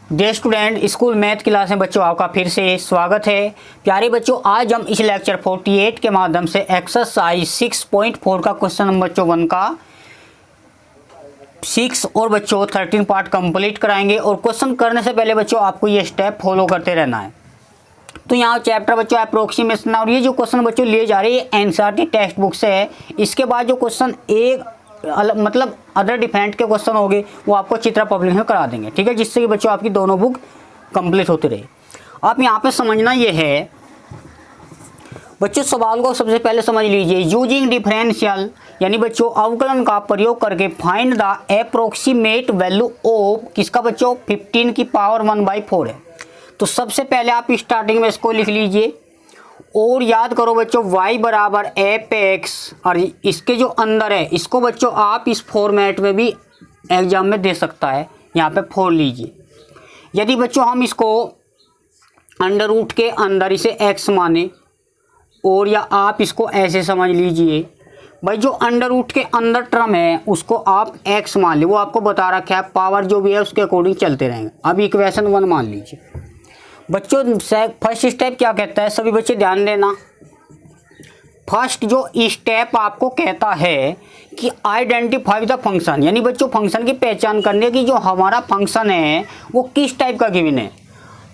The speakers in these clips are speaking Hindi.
Dear student, school math class में बच्चों आपका फिर से स्वागत है। प्यारे बच्चों, आज हम इस लेक्चर 48 के माध्यम से एक्सरसाइज 6.4 का क्वेश्चन नंबर 54 का 6 और बच्चों 13 पार्ट कंप्लीट कराएंगे। और क्वेश्चन करने से पहले बच्चों आपको ये स्टेप फॉलो करते रहना है। तो यहाँ चैप्टर बच्चों अप्रोक्सीमेशन, और ये जो क्वेश्चन बच्चों लिए जा रहे हैं एनसीईआरटी टेक्स्ट बुक से है। इसके बाद जो क्वेश्चन एक मतलब अदर डिफरेंट के क्वेश्चन होंगे वो आपको चित्रा पब्लिक में करा देंगे, ठीक है, जिससे कि बच्चों आपकी दोनों बुक कंप्लीट होती रहे। आप यहाँ पे समझना ये है बच्चों, सवाल को सबसे पहले समझ लीजिए। यूजिंग डिफरेंशियल यानी बच्चों अवकलन का प्रयोग करके find the approximate value of किसका बच्चों 15 की पावर 1/4 है। तो सबसे पहले आप स्टार्टिंग में इसको लिख लीजिए और याद करो बच्चों y बराबर एफ एक्स, और इसके जो अंदर है इसको बच्चों आप इस फॉर्मेट में भी एग्जाम में दे सकता है। यहाँ पे 4 लीजिए। यदि बच्चों हम इसको अंडर रूट के अंदर इसे x माने, और या आप इसको ऐसे समझ लीजिए भाई, जो अंडर रूट के अंदर टर्म है उसको आप x मान ले, वो आपको बता रखा है, पावर जो भी है उसके अकॉर्डिंग चलते रहेंगे। अब इक्वेशन 1 मान लीजिए बच्चों। फर्स्ट स्टेप क्या कहता है, सभी बच्चे ध्यान देना। फर्स्ट जो स्टेप आपको कहता है कि आइडेंटिफाई द फंक्शन, यानी बच्चों फंक्शन की पहचान करने की, जो हमारा फंक्शन है वो किस टाइप का गिवन है।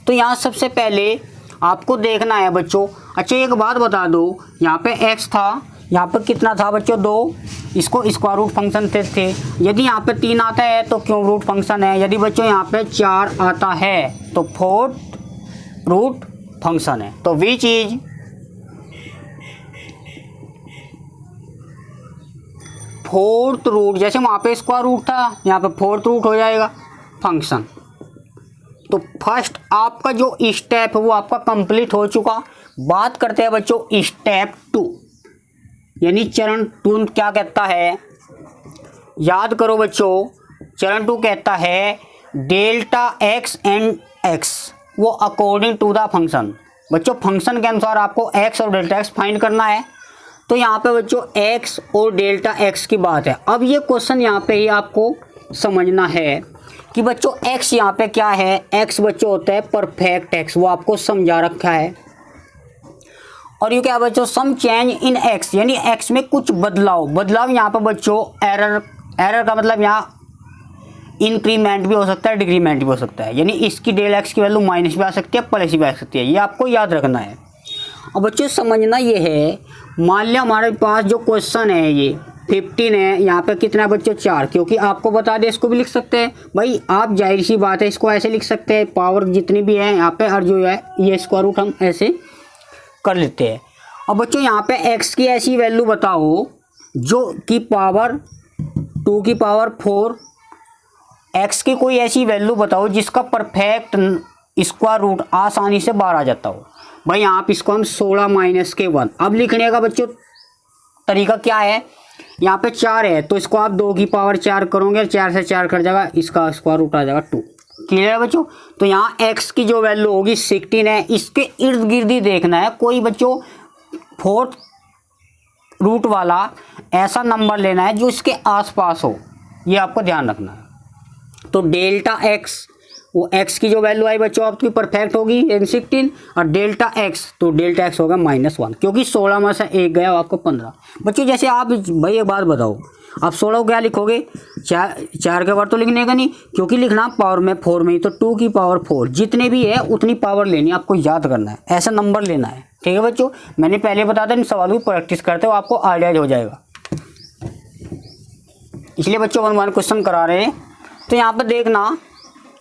तो यहाँ सबसे पहले आपको देखना है बच्चों। अच्छा एक बात बता दो, यहाँ पे x था, यहाँ पे कितना था बच्चों 2, इसको स्क्वायर रूट फंक्शन थे। यदि यहाँ पे 3 आता है तो क्यूब रूट फंक्शन है। यदि बच्चों यहाँ पे 4 आता है तो फोर्थ रूट फंक्शन है। तो विच इज फोर्थ रूट, जैसे वहाँ पे स्क्वायर रूट था यहाँ पे फोर्थ रूट हो जाएगा फंक्शन। तो फर्स्ट आपका जो स्टेप है वो आपका कंप्लीट हो चुका। बात करते हैं बच्चों स्टेप 2, यानी चरण 2 क्या कहता है, याद करो बच्चों। चरण 2 कहता है डेल्टा एक्स एंड एक्स वो अकॉर्डिंग टू द फंक्शन। बच्चों फंक्शन के अनुसार आपको x और डेल्टा x फाइंड करना है। तो यहाँ पे बच्चों x और डेल्टा x की बात है। अब ये क्वेश्चन यहाँ पे ही आपको समझना है कि बच्चों x यहाँ पे क्या है, x बच्चों होता है परफेक्ट x, वो आपको समझा रखा है। और ये क्या बच्चों सम चेंज इन x, यानी x में कुछ बदलाव यहाँ पे बच्चों एरर का मतलब यहाँ इंक्रीमेंट भी हो सकता है, डिक्रीमेंट भी हो सकता है, यानी इसकी डेल एक्स की वैल्यू माइनस भी आ सकती है, प्लस भी आ सकती है। ये आपको याद रखना है। और बच्चों समझना ये है, मान लिया हमारे पास जो क्वेश्चन है ये 15 है, यहाँ पे कितना है बच्चों 4, क्योंकि आपको बता दें इसको भी लिख सकते हैं भाई आप, जाहिर सी बात है इसको ऐसे लिख सकते हैं, पावर जितनी भी है यहाँ पे, और जो है ये स्क्वायर रूट हम ऐसे कर लेते हैं। और बच्चों यहाँ पे एक्स की ऐसी वैल्यू बताओ जो की पावर 2 की पावर 4, x की कोई ऐसी वैल्यू बताओ जिसका परफेक्ट स्क्वायर रूट आसानी से बाहर आ जाता हो। भाई आप इसको हम 16 माइनस के 1। अब लिखने का बच्चों तरीका क्या है, यहाँ पे 4 है तो इसको आप 2 की पावर 4 करोगे, 4 से 4 कट जाएगा, इसका स्क्वायर रूट आ जाएगा 2। क्लियर है बच्चों। तो यहाँ x की जो वैल्यू होगी 16 है, इसके इर्द गिर्द ही देखना है कोई बच्चों फोर्थ रूट वाला ऐसा नंबर लेना है जो इसके आसपास हो, ये आपको ध्यान रखना है। तो डेल्टा एक्स, वो एक्स की जो वैल्यू आई बच्चों आपकी परफेक्ट होगी 16, और डेल्टा एक्स, तो डेल्टा एक्स होगा -1, क्योंकि 16 में से 1 गया आपको 15। बच्चों जैसे आप भाई एक बात बताओ, आप 16 को क्या लिखोगे, 4 के बार तो लिखने का नहीं, क्योंकि लिखना पावर में 4 में ही, तो 2 की पावर 4 जितने भी है उतनी पावर लेनी है, आपको याद करना है, ऐसा नंबर लेना है। ठीक है बच्चों, मैंने पहले बता दें, इन सवालों की प्रैक्टिस करते हो आपको आइडिया हो जाएगा, इसलिए बच्चों 1 क्वेश्चन करा रहे हैं। तो यहाँ पर देखना,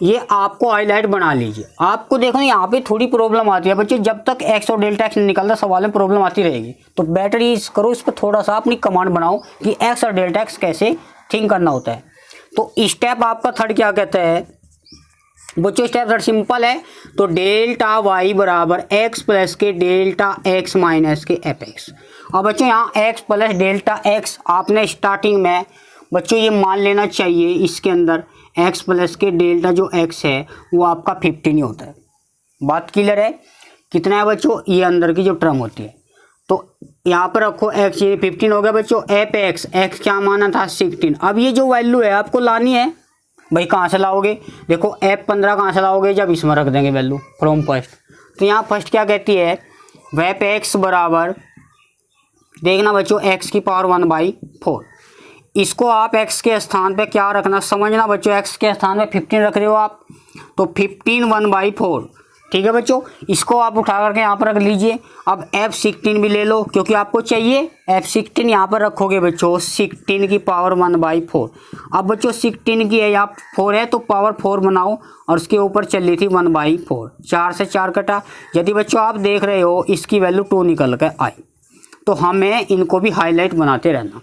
ये आपको हाईलाइट बना लीजिए। आपको देखो यहाँ पे थोड़ी प्रॉब्लम आती है बच्चों, जब तक x और डेल्टा x नहीं निकलता सवाल में प्रॉब्लम आती रहेगी। तो बेटर ये करो, इस पर थोड़ा सा अपनी कमांड बनाओ कि x और डेल्टा x कैसे थिंक करना होता है। तो स्टेप आपका थर्ड क्या कहता है बच्चों, स्टेप थर्ड सिंपल है। तो डेल्टा y बराबर x प्लस के डेल्टा x माइनस के एफ एक्स। और बच्चों यहाँ x प्लस डेल्टा x आपने स्टार्टिंग में बच्चों ये मान लेना चाहिए, इसके अंदर x प्लस के डेल्टा जो x है वो आपका 15 ही होता है। बात क्लियर है। कितना है बच्चों, ये अंदर की जो टर्म होती है, तो यहाँ पर रखो x, ये 15 हो गया बच्चों। एफ एक्स, x क्या माना था 16। अब ये जो वैल्यू है आपको लानी है, भाई कहाँ से लाओगे, देखो F15 कहाँ से लाओगे, जब इसमें रख देंगे वैल्यू फ्रॉम फर्स्ट। तो यहाँ फर्स्ट क्या कहती है, वह पे x बराबर, देखना बच्चों x की पावर 1/4। इसको आप x के स्थान पे क्या रखना, समझना बच्चों, x के स्थान पे 15 रख रहे हो आप, तो 15 1/4, ठीक है बच्चों। इसको आप उठा करके यहाँ पर रख लीजिए। अब F16 भी ले लो क्योंकि आपको चाहिए, F16 यहाँ पर रखोगे बच्चों 16 की पावर 1/4। अब बच्चों 16 की है यहाँ 4 है तो पावर 4 बनाओ और उसके ऊपर चल रही थी 1/4, 4 से 4 कटा। यदि बच्चों आप देख रहे हो इसकी वैल्यू 2 निकल कर आई, तो हमें इनको भी हाईलाइट बनाते रहना।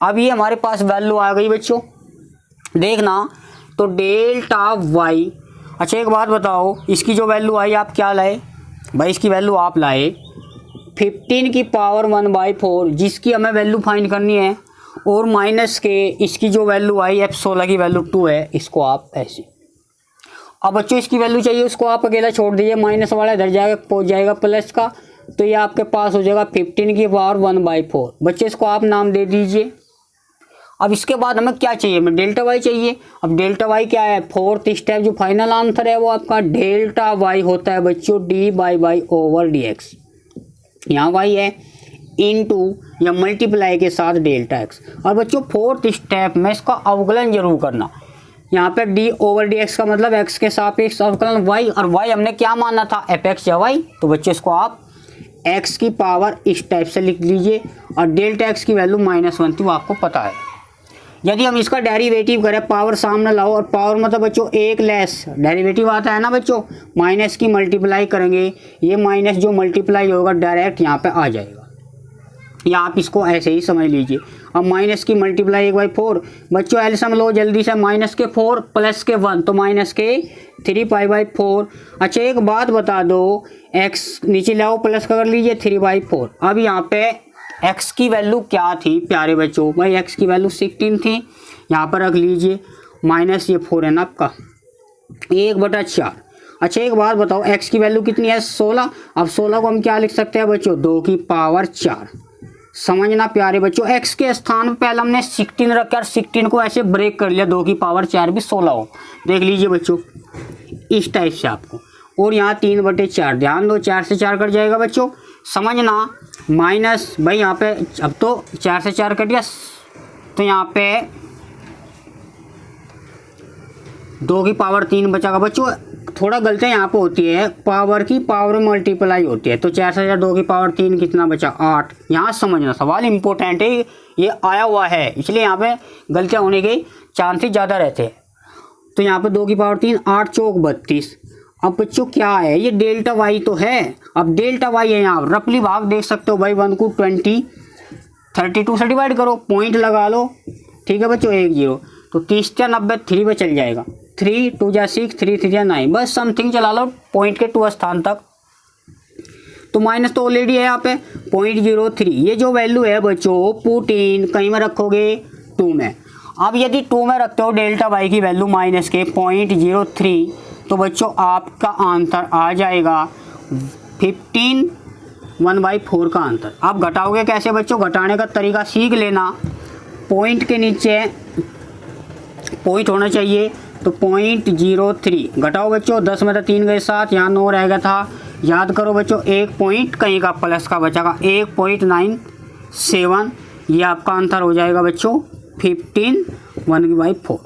अब ये हमारे पास वैल्यू आ गई बच्चों, देखना तो डेल्टा वाई। अच्छा एक बात बताओ, इसकी जो वैल्यू आई आप क्या लाए भाई, इसकी वैल्यू आप लाए 15 की पावर 1/4 जिसकी हमें वैल्यू फाइंड करनी है, और माइनस के इसकी जो वैल्यू आई F16 की वैल्यू 2 है, इसको आप ऐसे। अब बच्चों इसकी वैल्यू चाहिए, उसको आप अकेला छोड़ दीजिए, माइनस वाला इधर जाएगा पहुँच जाएगा प्लस का, तो ये आपके पास हो जाएगा 15 की पावर 1/4। बच्चे इसको आप नाम दे दीजिए। अब इसके बाद हमें क्या चाहिए, हमें डेल्टा वाई चाहिए। अब डेल्टा वाई क्या है, फोर्थ स्टेप जो फाइनल आंसर है वो आपका डेल्टा वाई होता है बच्चों dy//dx। यहाँ वाई है इनटू या मल्टीप्लाई के साथ डेल्टा एक्स। और बच्चों फोर्थ स्टेप में इसका अवकलन जरूर करना। यहाँ पे d/dx का मतलब x के सापेक्ष अवकलन y, और y हमने क्या माना था fx या y, तो बच्चे इसको आप x की पावर इस टाइप से लिख लीजिए। और डेल्टा x की वैल्यू -1 थी, वो आपको पता है। यदि हम इसका डेरिवेटिव करें, पावर सामने लाओ, और पावर मतलब बच्चों एक लेस डेरिवेटिव आता है ना बच्चों, माइनस की मल्टीप्लाई करेंगे, ये माइनस जो मल्टीप्लाई होगा डायरेक्ट यहाँ पे आ जाएगा, या आप इसको ऐसे ही समझ लीजिए। अब माइनस की मल्टीप्लाई 1/4, बच्चों एलसीएम लो जल्दी से, माइनस के 4 प्लस के 1 तो माइनस के 3π/4। अच्छा एक बात बता दो, x नीचे लाओ प्लस कर लीजिए 3/4। अब यहाँ पे x की वैल्यू क्या थी प्यारे बच्चों, भाई x की वैल्यू 16 थी, यहाँ पर रख लीजिए, माइनस ये 4 है ना आपका 1/4। अच्छा एक बात बताओ, x की वैल्यू कितनी है 16। अब 16 को हम क्या लिख सकते हैं बच्चों, 2 की पावर 4। समझना प्यारे बच्चों, x के स्थान पर पहले हमने 16 रखा और 16 को ऐसे ब्रेक कर लिया, 2 की पावर 4 भी 16 हो। देख लीजिए बच्चों इस टाइप से आपको, और यहाँ 3/4, ध्यान दो 4 से 4 कट जाएगा बच्चों, समझना माइनस, भाई यहाँ पे अब तो 4 से 4 कट गया, तो यहाँ पे 2 की पावर 3 बचागा बच्चों। थोड़ा गलतियाँ यहाँ पे होती है, पावर की पावर मल्टीप्लाई होती है, तो 4 से 4 2 की पावर 3 कितना बचा 8। यहाँ समझना सवाल इम्पोर्टेंट है, ये आया हुआ है, इसलिए यहाँ पे गलतियाँ होने के चांसेस ज़्यादा रहते हैं। तो यहाँ पे 2 की पावर 3, 8 चौक 32। अब बच्चों क्या है, ये डेल्टा वाई तो है। अब डेल्टा वाई है, यहाँ रफली भाग देख सकते हो भाई, 1 को 32 से डिवाइड करो, पॉइंट लगा लो, ठीक है बच्चों 1 0, तो 30 या 90 3 पे चल जाएगा, 3 2 जा 6 3 3 जा 9, बस समथिंग चला लो पॉइंट के 2 स्थान तक। तो माइनस तो ऑलरेडी है यहाँ पे 0.03। ये जो वैल्यू है बच्चों पुट इन कहीं में रखोगे 2 में। अब यदि 2 में रखते हो डेल्टा वाई की वैल्यू माइनस के 0.03, तो बच्चों आपका आंसर आ जाएगा 15 1/4 का आंसर। आप घटाओगे कैसे बच्चों, घटाने का तरीका सीख लेना। पॉइंट के नीचे पॉइंट होना चाहिए, तो 0.03 घटाओ बच्चों, 10 में तो 3 गए 7, यहाँ 9 रह गया था, याद करो बच्चों, 1 पॉइंट कहीं का प्लस का बचागा 1.97। ये आपका आंसर हो जाएगा बच्चों 15 1/4।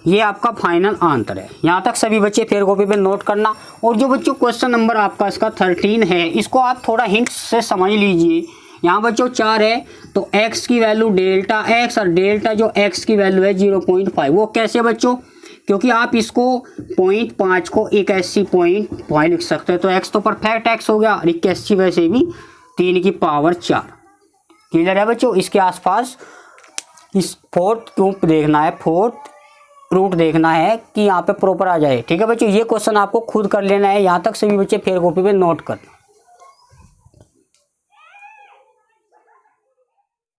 ये आपका फाइनल आंसर है। यहाँ तक सभी बच्चे फेयर कॉपी पे नोट करना। और जो बच्चों क्वेश्चन नंबर आपका इसका 13 है, इसको आप थोड़ा हिंट से समझ लीजिए। यहाँ बच्चों 4 है, तो x की वैल्यू डेल्टा x, और डेल्टा जो x की वैल्यू है 0.5। वो कैसे बच्चों, क्योंकि आप इसको 0.5 को 81.5 लिख सकते हैं, तो x तो परफेक्ट x हो गया, और 81 वैसे भी 3 की पावर 4। क्लियर है बच्चों। इसके आसपास इस फोर्थ रूट देखना है, फोर्थ रूट देखना है कि यहाँ पे प्रॉपर आ जाए। ठीक है बच्चों, ये क्वेश्चन आपको खुद कर लेना है। यहाँ तक सभी बच्चे फेयर कॉपी पे नोट कर